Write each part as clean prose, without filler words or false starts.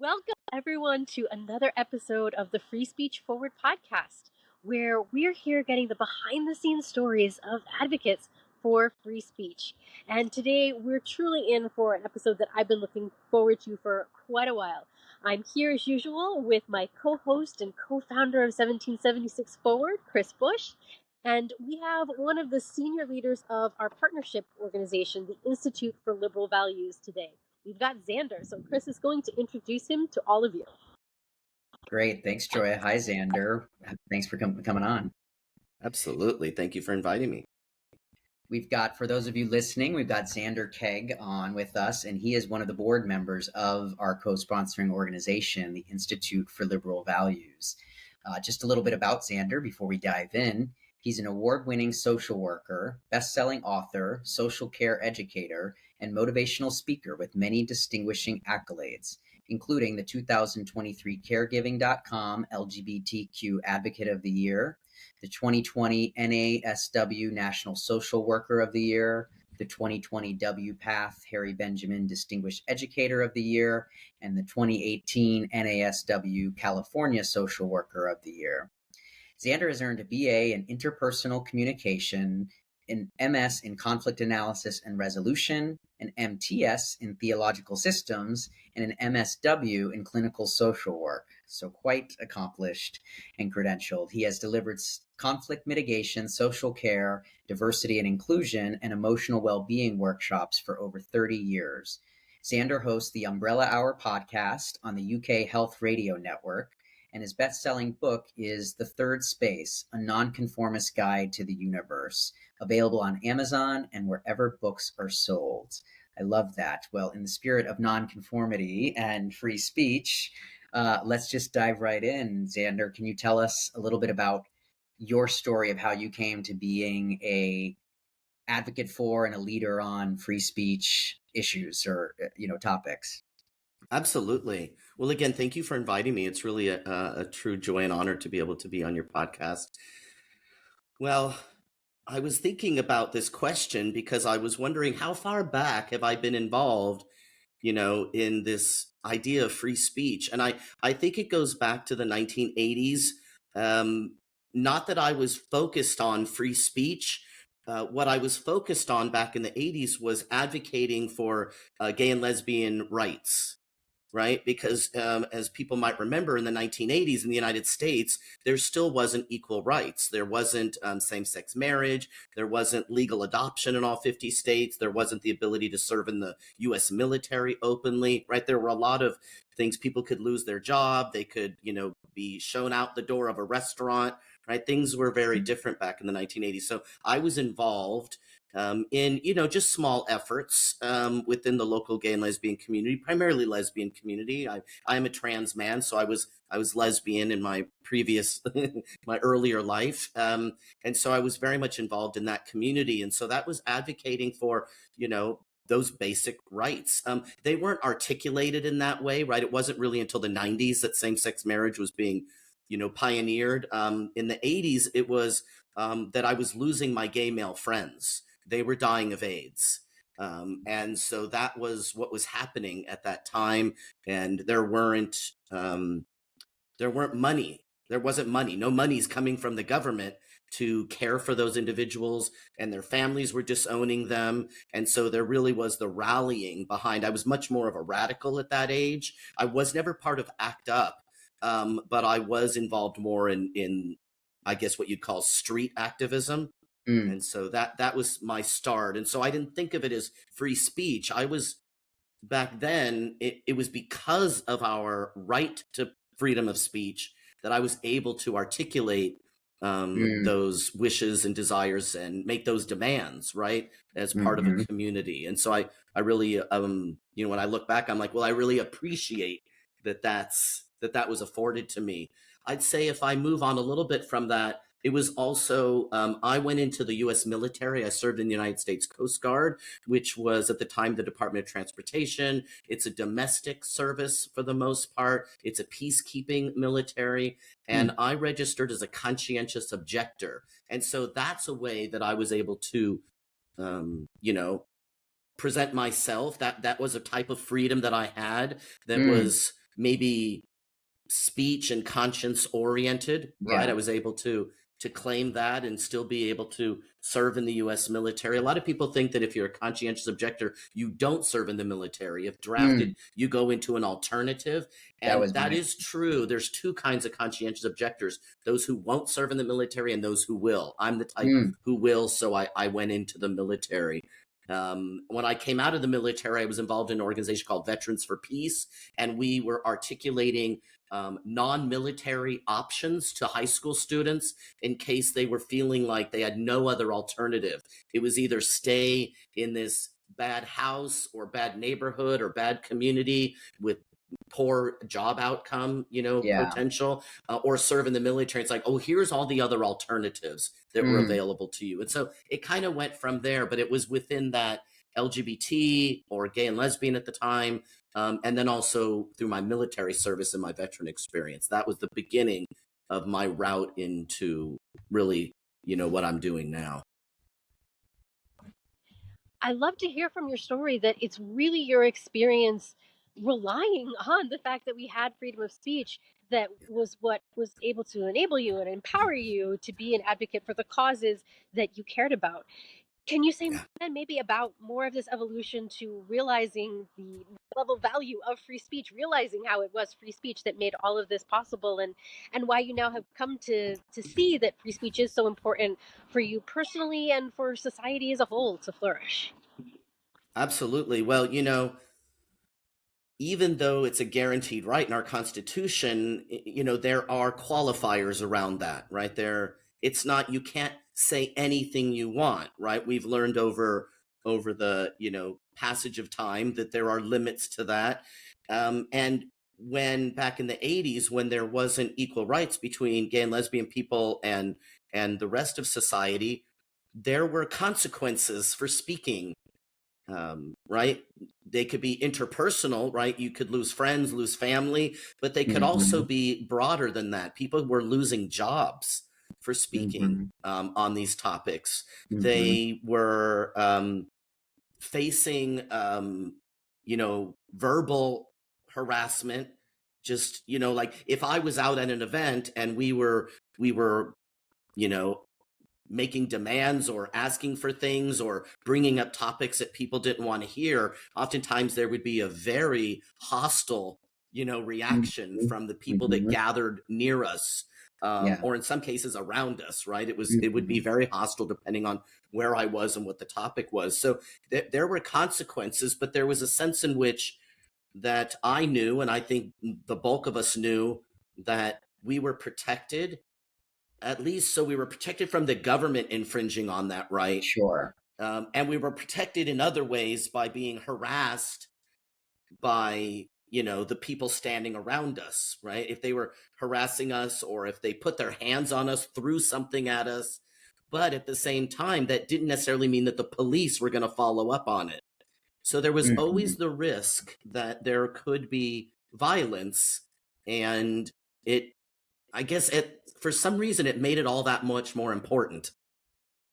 Welcome, everyone, to another episode of the Free Speech Forward podcast, where we're here getting the behind the scenes stories of advocates for free speech. And today, we're truly in for an episode that I've been looking forward to for quite a while. I'm here, as usual, with my co host and co founder of 1776 Forward, Chris Bush. And we have one of the senior leaders of our partnership organization, the Institute for Liberal Values, today. We've got Zander, so Chris is going to introduce him to all of you. Great. Thanks, Joia. Hi, Zander. Thanks for coming on. Absolutely. Thank you for inviting me. We've got, for those of you listening, we've got Zander Keig on with us, and he is one of the board members of our co-sponsoring organization, the Institute for Liberal Values. Just a little bit about Zander before we dive in. He's an award-winning social worker, best-selling author, social care educator, and motivational speaker with many distinguishing accolades, including the 2023 Caregiving.com LGBTQ Advocate of the Year, the 2020 NASW National Social Worker of the Year, the 2020 WPATH Harry Benjamin Distinguished Educator of the Year, and the 2018 NASW California Social Worker of the Year. Zander has earned a BA in Interpersonal Communication, an MS in Conflict Analysis and Resolution, an MTS in Theological Systems, and an MSW in Clinical Social Work. So quite accomplished and credentialed. He has delivered conflict mitigation, social care, diversity and inclusion, and emotional well-being workshops for over 30 years. Zander hosts the Umbrella Hour podcast on the UK Health Radio Network, and his best-selling book is The Third Space, A Nonconformist Guide to the Universe, available on Amazon and wherever books are sold. I love that. Well, in the spirit of nonconformity and free speech, let's just dive right in. Zander, can you tell us a little bit about your story of how you came to being a advocate for and a leader on free speech issues or topics? Absolutely. Well, again, thank you for inviting me. It's really a true joy and honor to be able to be on your podcast. Well, I was thinking about this question because I was wondering how far back have I been involved, in this idea of free speech? And I think it goes back to the 1980s. Not that I was focused on free speech. What I was focused on back in the 80s was advocating for gay and lesbian rights. Right? Because as people might remember, in the 1980s in the United States, there still wasn't equal rights. There wasn't same-sex marriage. There wasn't legal adoption in all 50 states. There wasn't the ability to serve in the U.S. military openly, right? There were a lot of things. People could lose their job. They could, be shown out the door of a restaurant, right? Things were very different back in the 1980s. So I was involved in, just small efforts within the local gay and lesbian community, primarily lesbian community. I am a trans man, so I was lesbian in my previous, my earlier life. And so I was very much involved in that community. And so that was advocating for, those basic rights. They weren't articulated in that way, right? It wasn't really until the 90s that same-sex marriage was being pioneered. In the 80s, it was that I was losing my gay male friends. They were dying of AIDS. And so that was what was happening at that time. And there wasn't money. There wasn't money. No money's coming from the government to care for those individuals, and their families were disowning them. And so there really was the rallying behind. I was much more of a radical at that age. I was never part of ACT UP, but I was involved more in I guess what you'd call street activism. And so that was my start. And so I didn't think of it as free speech. I was back then, it was because of our right to freedom of speech that I was able to articulate those wishes and desires and make those demands, right, as part of a community. And so I really, when I look back, I'm like, well, I really appreciate that was afforded to me. I'd say if I move on a little bit from that, it was also, I went into the U.S. military. I served in the United States Coast Guard, which was at the time the Department of Transportation. It's a domestic service for the most part. It's a peacekeeping military. And I registered as a conscientious objector. And so that's a way that I was able to, present myself. That was a type of freedom that I had that was maybe speech and conscience oriented, right? Yeah. I was able to claim that and still be able to serve in the US military. A lot of people think that if you're a conscientious objector, you don't serve in the military. If drafted, you go into an alternative. That And was that my is true. There's two kinds of conscientious objectors, those who won't serve in the military and those who will. I'm the type who will, so I went into the military. When I came out of the military, I was involved in an organization called Veterans for Peace, and we were articulating non-military options to high school students in case they were feeling like they had no other alternative. It was either stay in this bad house or bad neighborhood or bad community with poor job outcome, potential, or serve in the military. It's like, oh, here's all the other alternatives that were available to you. And so it kind of went from there, but it was within that LGBT or gay and lesbian at the time. And then also through my military service and my veteran experience. That was the beginning of my route into really, what I'm doing now. I love to hear from your story that it's really your experience relying on the fact that we had freedom of speech that was what was able to enable you and empower you to be an advocate for the causes that you cared about. Can you say then maybe about more of this evolution to realizing the level value of free speech, realizing how it was free speech that made all of this possible, and why you now have come to see that free speech is so important for you personally and for society as a whole to flourish? Absolutely. Well, even though it's a guaranteed right in our Constitution, there are qualifiers around that, right? It's not, you can't say anything you want, right? We've learned over the, passage of time that there are limits to that. And when back in the 80s, when there wasn't equal rights between gay and lesbian people and the rest of society, there were consequences for speaking, right? They could be interpersonal, right? You could lose friends, lose family, but they could also be broader than that. People were losing jobs for speaking on these topics. They were facing, verbal harassment. Just, like if I was out at an event and we were, making demands or asking for things or bringing up topics that people didn't want to hear, oftentimes there would be a very hostile, reaction from the people that gathered near us, or in some cases around us, right? It would be very hostile depending on where I was and what the topic was. So there were consequences, but there was a sense in which that I knew, and I think the bulk of us knew, that we were protected. At least so we were protected from the government infringing on that right. Sure. And we were protected in other ways by being harassed by, the people standing around us, right? If they were harassing us or if they put their hands on us, threw something at us. But at the same time, that didn't necessarily mean that the police were going to follow up on it. So there was always the risk that there could be violence, and I guess for some reason, it made it all that much more important.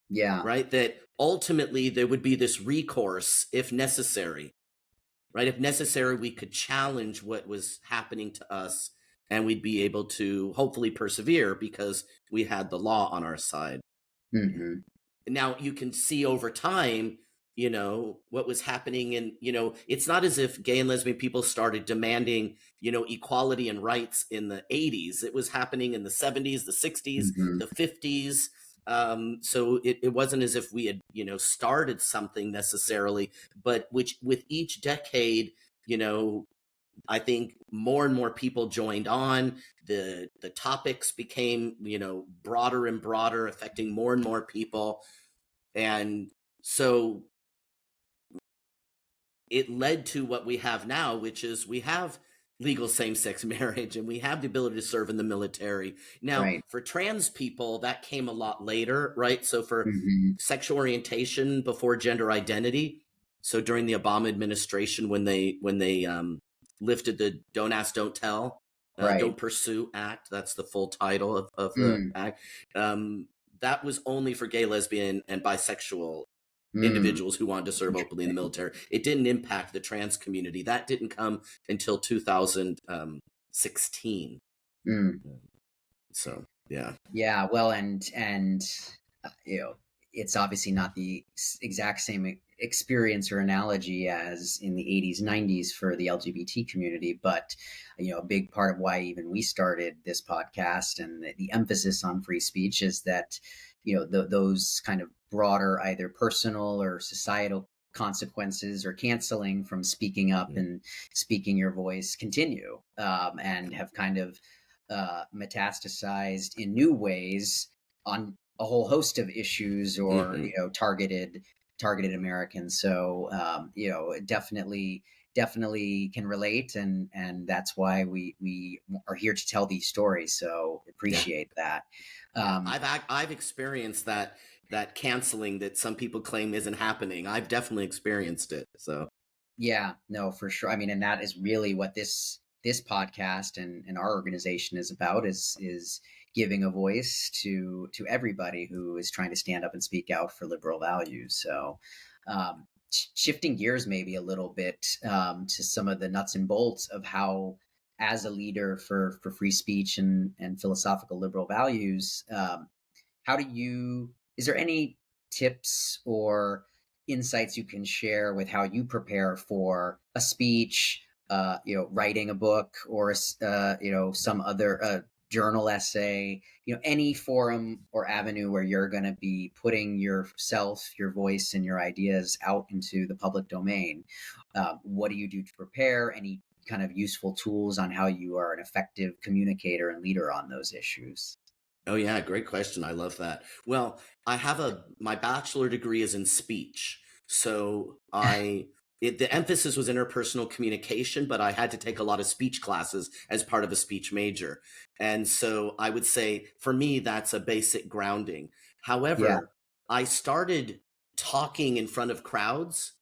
Yeah. Right? That ultimately there would be this recourse if necessary. Right? If necessary, we could challenge what was happening to us and we'd be able to hopefully persevere because we had the law on our side. Now you can see over time, what was happening. And, it's not as if gay and lesbian people started demanding, equality and rights in the 80s. It was happening in the 70s, the 60s, the 50s. So it wasn't as if we had, started something necessarily, but with each decade, I think more and more people joined on. The topics became, broader and broader, affecting more and more people. And so it led to what we have now, which is we have legal same-sex marriage and we have the ability to serve in the military. Now, for trans people, that came a lot later, right? So for sexual orientation before gender identity, so during the Obama administration, when they lifted the Don't Ask, Don't Tell, Don't Pursue Act, that's the full title of the act, that was only for gay, lesbian, and bisexual individuals who wanted to serve openly in the military. It didn't impact the trans community. That didn't come until 2016. Mm. So yeah. Yeah, well, and you know, it's obviously not the exact same experience or analogy as in the 80s, 90s for the LGBT community, but you know, a big part of why even we started this podcast and the emphasis on free speech is that, you know, those kind of broader either personal or societal consequences or canceling from speaking up and speaking your voice continue, and have kind of metastasized in new ways on a whole host of issues or you know targeted Americans. So you know, definitely can relate, and that's why we are here to tell these stories. So appreciate that. I've experienced that canceling that some people claim isn't happening. I've definitely experienced it. So yeah, no, for sure. I mean, and that is really what this podcast and our organization is about, is giving a voice to everybody who is trying to stand up and speak out for liberal values. So shifting gears maybe a little bit to some of the nuts and bolts of how, as a leader for free speech and philosophical liberal values, how do you, is there any tips or insights you can share with how you prepare for a speech, you know, writing a book, or you know, some other journal essay, you know, any forum or avenue where you're going to be putting yourself, your voice, and your ideas out into the public domain? What do you do to prepare? Any kind of useful tools on how you are an effective communicator and leader on those issues? Oh yeah, great question. I love that. Well, I have my bachelor degree is in speech. So the emphasis was interpersonal communication, but I had to take a lot of speech classes as part of a speech major. And so I would say for me, that's a basic grounding. However, I started talking in front of crowds.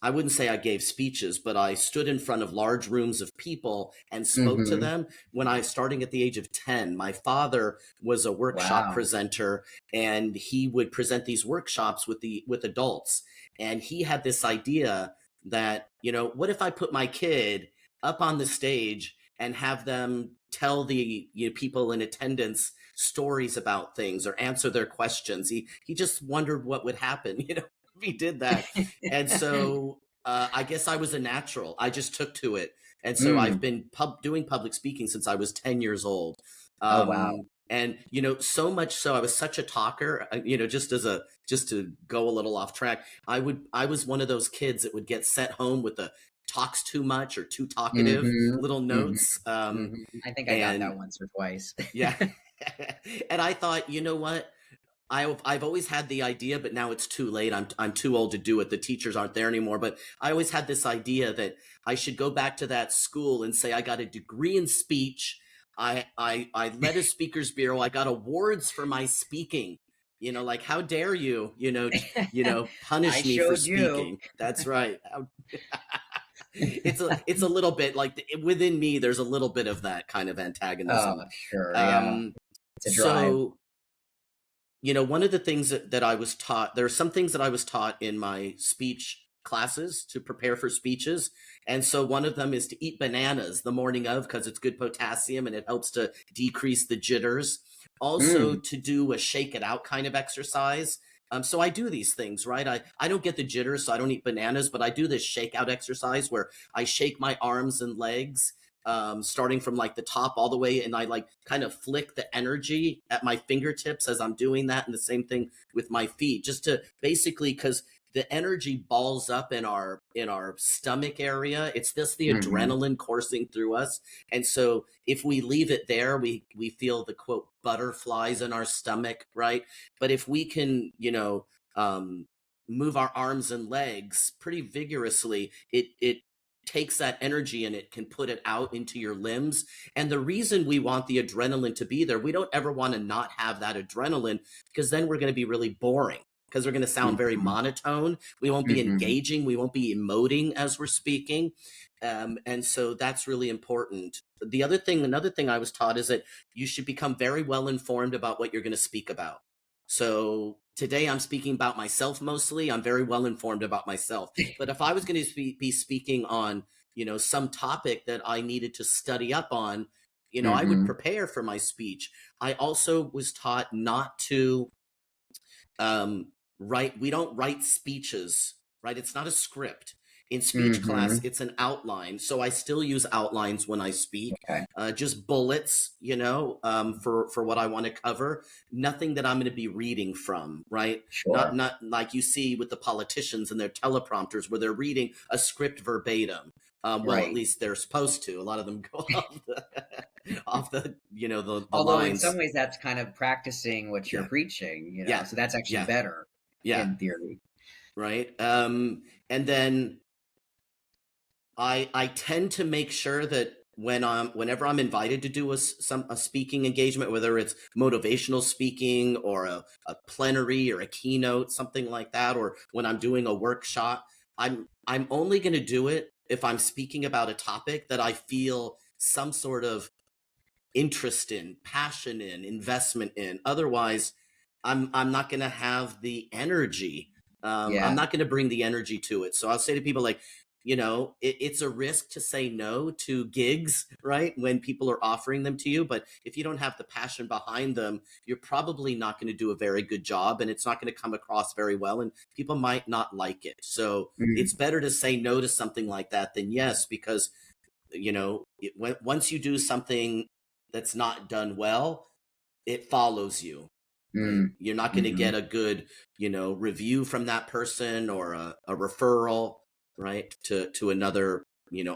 I wouldn't say I gave speeches, but I stood in front of large rooms of people and spoke to them when I starting at the age of 10. My father was a workshop presenter, and he would present these workshops with adults. And he had this idea that, you know, what if I put my kid up on the stage and have them tell the people in attendance stories about things or answer their questions? He just wondered what would happen, you know, if he did that. And so I guess I was a natural. I just took to it. And so I've been doing public speaking since I was 10 years old. Oh, wow. And, you know, so much so I was such a talker, you know, just to go a little off track, I was one of those kids that would get sent home with the talks too much or too talkative little notes. I think I got that once or twice. Yeah. And I thought, you know what? I've always had the idea, but now it's too late. I'm too old to do it. The teachers aren't there anymore. But I always had this idea that I should go back to that school and say I got a degree in speech. I led a speakers bureau. I got awards for my speaking. You know, like, how dare you? Punish me for speaking. That's right. It's a little bit like within me. There's a little bit of that kind of antagonism. Oh, sure. Yeah. It's a drive. So, you know, one of the things that I was taught, there are some things that I was taught in my speech classes to prepare for speeches. And so one of them is to eat bananas the morning of, because it's good potassium and it helps to decrease the jitters. Also to do a shake it out kind of exercise. So I do these things, right? I don't get the jitters, so I don't eat bananas, but I do this shake out exercise where I shake my arms and legs, starting from like the top all the way, and I like kind of flick the energy at my fingertips as I'm doing that, and the same thing with my feet, just to basically, because the energy balls up in our stomach area. It's just the adrenaline coursing through us, and so if we leave it there, we feel the quote butterflies in our stomach, right? But if we can, move our arms and legs pretty vigorously, it takes that energy and it can put it out into your limbs. And the reason we want the adrenaline to be there, we don't ever want to not have that adrenaline, because then we're going to be really boring, because we're going to sound very monotone. We won't be engaging. We won't be emoting as we're speaking. And so that's really important. Another thing I was taught is that you should become very well informed about what you're going to speak about. So today I'm speaking about myself mostly. I'm very well informed about myself. But if I was going to be speaking on, some topic that I needed to study up on, I would prepare for my speech. I also was taught not to we don't write speeches, right? It's not a script. In speech class, it's an outline. So I still use outlines when I speak, just bullets, for what I want to cover. Nothing that I'm going to be reading from, right? Sure. Not like you see with the politicians and their teleprompters where they're reading a script verbatim. Well, at least they're supposed to. A lot of them go off the the Although lines. in some ways that's kind of practicing what you're preaching, so that's actually better in theory. Right. And then I tend to make sure that whenever I'm invited to do a speaking engagement, whether it's motivational speaking or a plenary or a keynote, something like that, or when I'm doing a workshop, I'm only going to do it if I'm speaking about a topic that I feel some sort of interest in, passion in, investment in. Otherwise, I'm not going to have the energy. I'm not going to bring the energy to it. So I'll say to people like, it's a risk to say no to gigs, right? When people are offering them to you. But if you don't have the passion behind them, you're probably not going to do a very good job, and it's not going to come across very well, and people might not like it. So it's better to say no to something like that than yes, because, once you do something that's not done well, it follows you. Right? You're not going to get a good, review from that person or a referral, right, to another,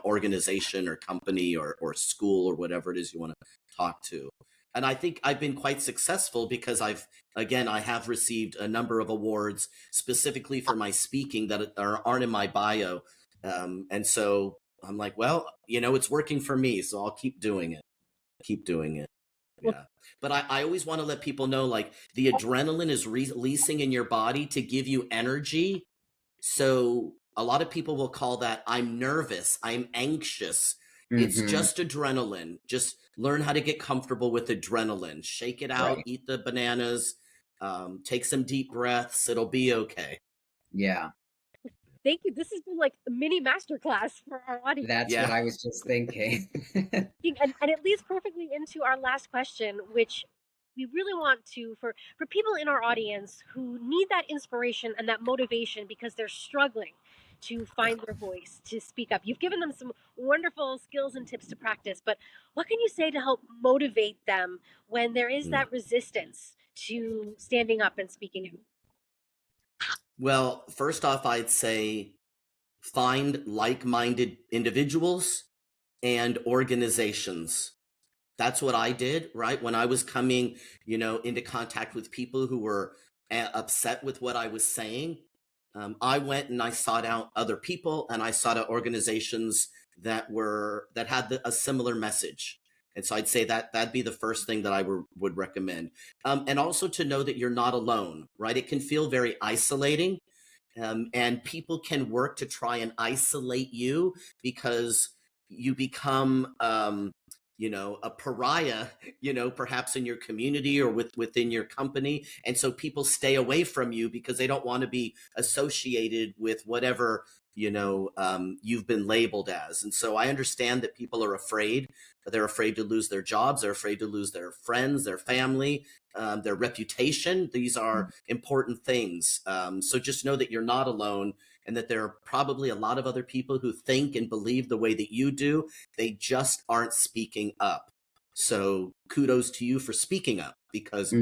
organization or company or school or whatever it is you want to talk to. And I think I've been quite successful because I have received a number of awards specifically for my speaking that aren't in my bio. And so I'm like, well, it's working for me, so I'll keep doing it. Yeah. But I always want to let people know, like, the adrenaline is releasing in your body to give you energy. So a lot of people will call that, I'm nervous, I'm anxious. It's just adrenaline. Just learn how to get comfortable with adrenaline. Shake it out, eat the bananas, take some deep breaths. It'll be okay. Yeah. Thank you. This has been like a mini masterclass for our audience. That's what I was just thinking. And it leads perfectly into our last question, which we really want to, for people in our audience who need that inspiration and that motivation because they're struggling to find their voice, to speak up. You've given them some wonderful skills and tips to practice, but what can you say to help motivate them when there is that resistance to standing up and speaking out? Well, first off, I'd say find like-minded individuals and organizations. That's what I did, right? When I was coming, into contact with people who were upset with what I was saying, I went and I sought out other people, and I sought out organizations that had a similar message. And so I'd say that'd be the first thing that I would recommend. And also to know that you're not alone, right? It can feel very isolating. And people can work to try and isolate you because you become, a pariah, perhaps in your community or within your company. And so people stay away from you because they don't want to be associated with whatever, you've been labeled as. And so I understand that people are afraid. They're afraid to lose their jobs. They're afraid to lose their friends, their family, their reputation. These are important things. So just know that you're not alone, and that there are probably a lot of other people who think and believe the way that you do. They just aren't speaking up. So kudos to you for speaking up, because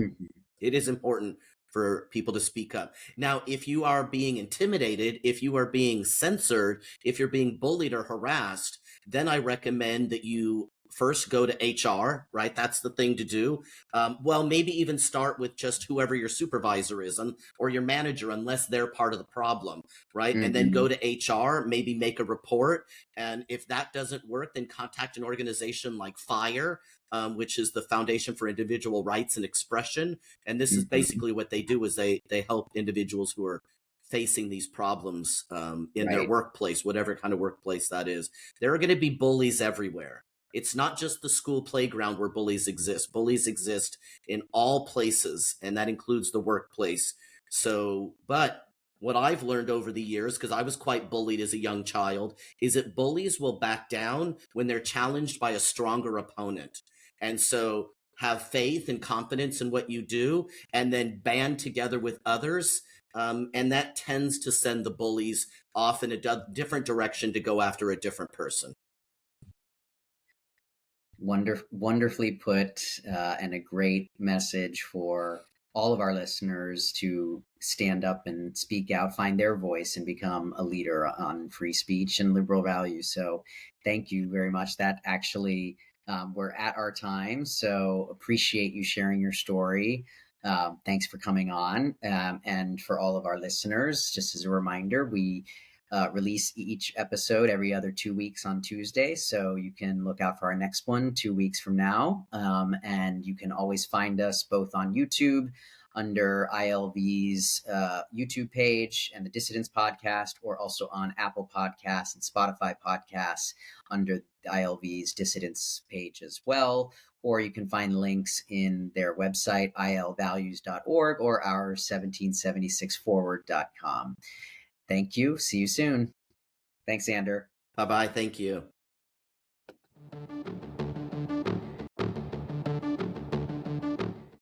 it is important for people to speak up. Now, if you are being intimidated, if you are being censored, if you're being bullied or harassed, then I recommend that you first go to HR, right? That's the thing to do. Well, maybe even start with just whoever your supervisor is or your manager, unless they're part of the problem, right? And then go to HR, maybe make a report. And if that doesn't work, then contact an organization like FIRE, which is the Foundation for Individual Rights and Expression. And this is basically what they do, is they help individuals who are facing these problems in their workplace, whatever kind of workplace that is. There are going to be bullies everywhere. It's not just the school playground where bullies exist. Bullies exist in all places, and that includes the workplace. So, but what I've learned over the years, because I was quite bullied as a young child, is that bullies will back down when they're challenged by a stronger opponent. And so have faith and confidence in what you do, and then band together with others. And that tends to send the bullies off in a different direction to go after a different person. Wonderfully put, and a great message for all of our listeners to stand up and speak out, find their voice, and become a leader on free speech and liberal values. So thank you very much. That actually, we're at our time, so appreciate you sharing your story. Thanks for coming on. And for all of our listeners, just as a reminder, we release each episode every other 2 weeks on Tuesday. So you can look out for our next one 2 weeks from now. And you can always find us both on YouTube under ILV's YouTube page and the Dissidents podcast, or also on Apple Podcasts and Spotify podcasts under ILV's Dissidents page as well. Or you can find links in their website, ilvalues.org, or our 1776forward.com. Thank you. See you soon. Thanks, Zander. Bye-bye. Thank you.